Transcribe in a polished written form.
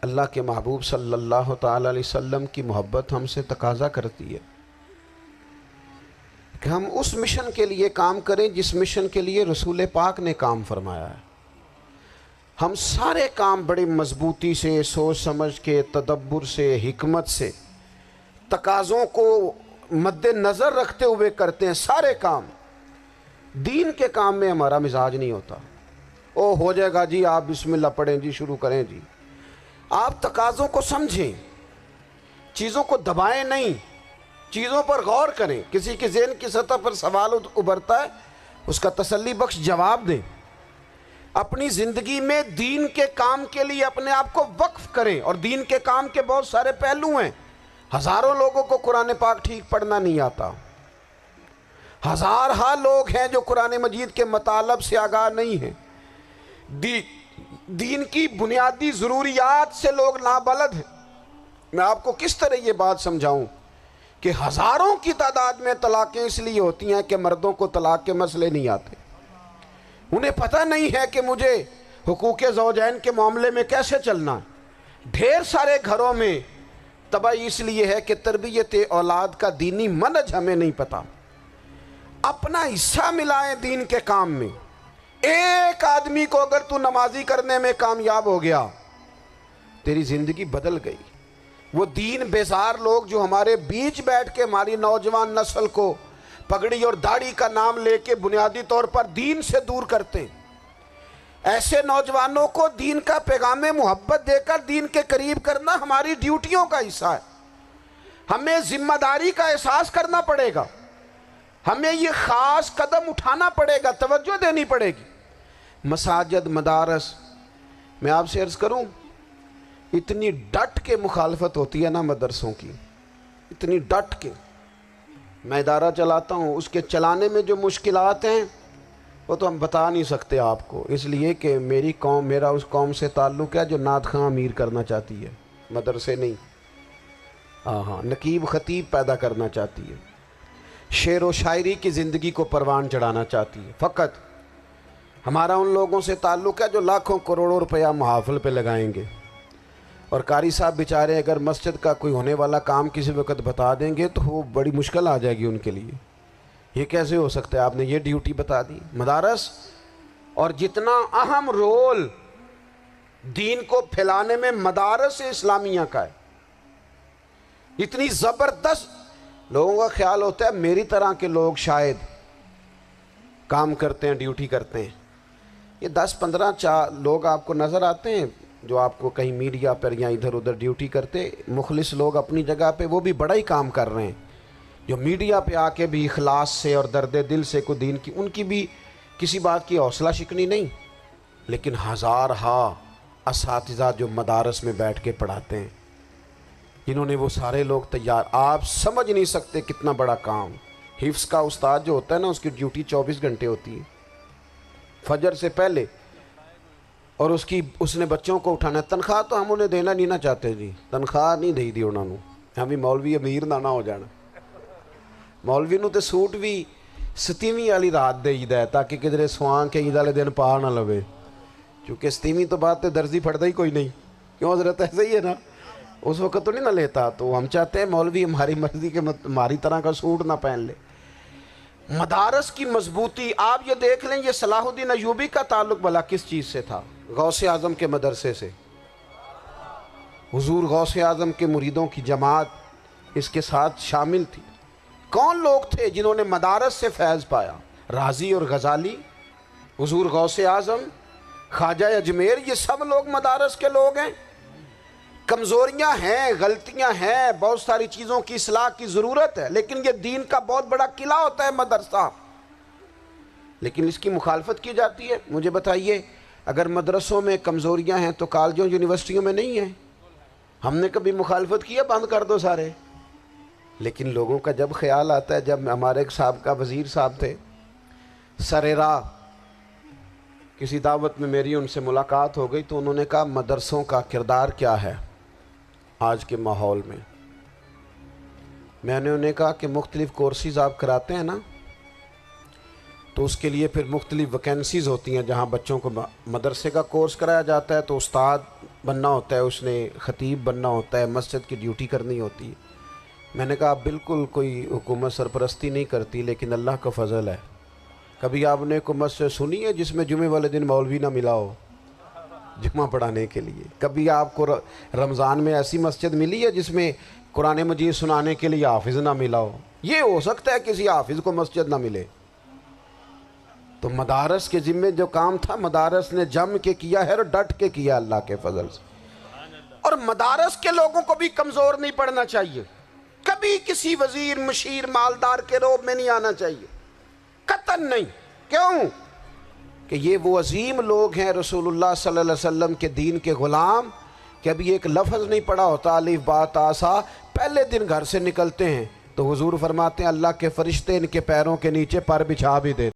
اللہ کے محبوب صلی اللہ تعالی علیہ وسلم کی محبت ہم سے تقاضا کرتی ہے کہ ہم اس مشن کے لیے کام کریں جس مشن کے لیے رسول پاک نے کام فرمایا ہے۔ ہم سارے کام بڑی مضبوطی سے، سوچ سمجھ کے، تدبر سے، حکمت سے، تقاضوں کو مد نظر رکھتے ہوئے کرتے ہیں۔ سارے کام، دین کے کام میں ہمارا مزاج نہیں ہوتا۔ او ہو جائے گا جی، آپ بسم اللہ پڑھیں جی، شروع کریں جی۔ آپ تقاضوں کو سمجھیں، چیزوں کو دبائیں نہیں، چیزوں پر غور کریں۔ کسی کے ذہن کی سطح پر سوال ابھرتا ہے، اس کا تسلی بخش جواب دیں۔ اپنی زندگی میں دین کے کام کے لیے اپنے آپ کو وقف کریں، اور دین کے کام کے بہت سارے پہلو ہیں۔ ہزاروں لوگوں کو قرآن پاک ٹھیک پڑھنا نہیں آتا، ہزارہا لوگ ہیں جو قرآن مجید کے مطالب سے آگاہ نہیں ہیں، دین کی بنیادی ضروریات سے لوگ نابلد ہیں۔ میں آپ کو کس طرح یہ بات سمجھاؤں کہ ہزاروں کی تعداد میں طلاقیں اس لیے ہوتی ہیں کہ مردوں کو طلاق کے مسئلے نہیں آتے، انہیں پتہ نہیں ہے کہ مجھے حقوق زوجین کے معاملے میں کیسے چلنا ہے۔ ڈھیر سارے گھروں میں تباہی اس لیے ہے کہ تربیت اولاد کا دینی منہج ہمیں نہیں پتہ۔ اپنا حصہ ملائیں دین کے کام میں۔ ایک آدمی کو اگر تو نمازی کرنے میں کامیاب ہو گیا، تیری زندگی بدل گئی۔ وہ دین بیزار لوگ جو ہمارے بیچ بیٹھ کے ہماری نوجوان نسل کو پگڑی اور داڑھی کا نام لے کے بنیادی طور پر دین سے دور کرتے ہیں، ایسے نوجوانوں کو دین کا پیغام محبت دے کر دین کے قریب کرنا ہماری ڈیوٹیوں کا حصہ ہے۔ ہمیں ذمہ داری کا احساس کرنا پڑے گا، ہمیں یہ خاص قدم اٹھانا پڑے گا، توجہ دینی پڑے گی۔ مساجد، مدارس، میں آپ سے عرض کروں، اتنی ڈٹ کے مخالفت ہوتی ہے نا مدرسوں کی، اتنی ڈٹ کے۔ میں ادارہ چلاتا ہوں، اس کے چلانے میں جو مشکلات ہیں وہ تو ہم بتا نہیں سکتے آپ کو، اس لیے کہ میری قوم، میرا اس قوم سے تعلق ہے جو نعت خواں امیر کرنا چاہتی ہے، مدرسے نہیں۔ نقیب خطیب پیدا کرنا چاہتی ہے، شعر و شاعری کی زندگی کو پروان چڑھانا چاہتی ہے۔ فقط ہمارا ان لوگوں سے تعلق ہے جو لاکھوں کروڑوں روپیہ محافل پہ لگائیں گے، اور قاری صاحب بیچارے اگر مسجد کا کوئی ہونے والا کام کسی وقت بتا دیں گے تو وہ بڑی مشکل آ جائے گی ان کے لیے۔ یہ کیسے ہو سکتا ہے، آپ نے یہ ڈیوٹی بتا دی؟ مدارس، اور جتنا اہم رول دین کو پھیلانے میں مدارس اسلامیہ کا ہے، اتنی زبردست۔ لوگوں کا خیال ہوتا ہے میری طرح کے لوگ شاید کام کرتے ہیں، ڈیوٹی کرتے ہیں۔ یہ 10-15 لوگ آپ کو نظر آتے ہیں جو آپ کو کہیں میڈیا پر یا ادھر ادھر ڈیوٹی کرتے، مخلص لوگ اپنی جگہ پہ، وہ بھی بڑا ہی کام کر رہے ہیں، جو میڈیا پہ آ کے بھی اخلاص سے اور درد دل سے کو دین کی، ان کی بھی کسی بات کی حوصلہ شکنی نہیں۔ لیکن ہزارہا اساتذہ جو مدارس میں بیٹھ کے پڑھاتے ہیں، جنہوں نے وہ سارے لوگ تیار، آپ سمجھ نہیں سکتے کتنا بڑا کام۔ حفظ کا استاد جو ہوتا ہے نا، اس کی ڈیوٹی 24 گھنٹے ہوتی ہے، فجر سے پہلے، اور اس نے بچوں کو اٹھانا ہے۔ تنخواہ تو ہم انہیں دینا نہیں نہ چاہتے جی، تنخواہ نہیں دئی دی انہوں نے، ہم بھی مولوی امیر نہ ہو جانا۔ مولوی نو تے سوٹ بھی 27ویں والی رات دے ہے تاکہ کدھر سوان کے عید والے دن پا نہ لوے، چونکہ 27ویں تو بعد تے درزی پھڑتا ہی کوئی نہیں، کیوں حضرت؟ ایسے ہی ہے نا، اس وقت تو نہیں نہ لیتا۔ تو ہم چاہتے ہیں مولوی ہماری مرضی کے ہماری طرح کا سوٹ نہ پہن لے۔ مدارس کی مضبوطی، آپ یہ دیکھ لیں، یہ صلاح الدین ایوبی کا تعلق بھلا کس چیز سے تھا؟ غوث اعظم کے مدرسے سے۔ حضور غوث اعظم کے مریدوں کی جماعت اس کے ساتھ شامل تھی۔ کون لوگ تھے جنہوں نے مدارس سے فیض پایا؟ رازی اور غزالی، حضور غوث اعظم، خواجہ اجمیر، یہ سب لوگ مدارس کے لوگ ہیں۔ کمزوریاں ہیں، غلطیاں ہیں، بہت ساری چیزوں کی اصلاح کی ضرورت ہے، لیکن یہ دین کا بہت بڑا قلعہ ہوتا ہے مدرسہ، لیکن اس کی مخالفت کی جاتی ہے۔ مجھے بتائیے، اگر مدرسوں میں کمزوریاں ہیں تو کالجوں یونیورسٹیوں میں نہیں ہیں؟ ہم نے کبھی مخالفت کی ہے بند کر دو سارے؟ لیکن لوگوں کا جب خیال آتا ہے، جب ہمارے ایک سابقہ وزیر صاحب تھے، سر راہ کسی دعوت میں میری ان سے ملاقات ہو گئی، تو انہوں نے کہا مدرسوں کا کردار کیا ہے آج کے ماحول میں؟ میں نے انہیں کہا کہ مختلف کورسز آپ کراتے ہیں نا، تو اس کے لیے پھر مختلف ویکینسیز ہوتی ہیں، جہاں بچوں کو مدرسے کا کورس کرایا جاتا ہے تو استاد بننا ہوتا ہے، اس نے خطیب بننا ہوتا ہے، مسجد کی ڈیوٹی کرنی ہوتی ہے۔ میں نے کہا آپ بالکل کوئی حکومت سرپرستی نہیں کرتی، لیکن اللہ کا فضل ہے، کبھی آپ نے حکومت سے سنی ہے جس میں جمعے والے دن مولوی نہ ملا ہو جمعہ پڑھانے کے لیے؟ کبھی آپ کو رمضان میں ایسی مسجد ملی ہے جس میں قرآن مجید سنانے کے لیے حافظ نہ ملا ہو؟ یہ ہو سکتا ہے کسی حافظ کو مسجد نہ ملے۔ تو مدارس کے ذمے جو کام تھا مدارس نے جم کے کیا ہے اور ڈٹ کے کیا اللہ کے فضل سے۔ اور مدارس کے لوگوں کو بھی کمزور نہیں پڑنا چاہیے، کبھی کسی وزیر مشیر مالدار کے روب میں نہیں آنا چاہیے، قطعاً نہیں۔ کیوں؟ کہ یہ وہ عظیم لوگ ہیں رسول اللہ صلی اللہ علیہ وسلم کے دین کے غلام، کہ ابھی ایک لفظ نہیں پڑا ہوتا الف با تا سا، پہلے دن گھر سے نکلتے ہیں تو حضور فرماتے ہیں اللہ کے فرشتے ان کے پیروں کے نیچے پر بچھا بھی دیتے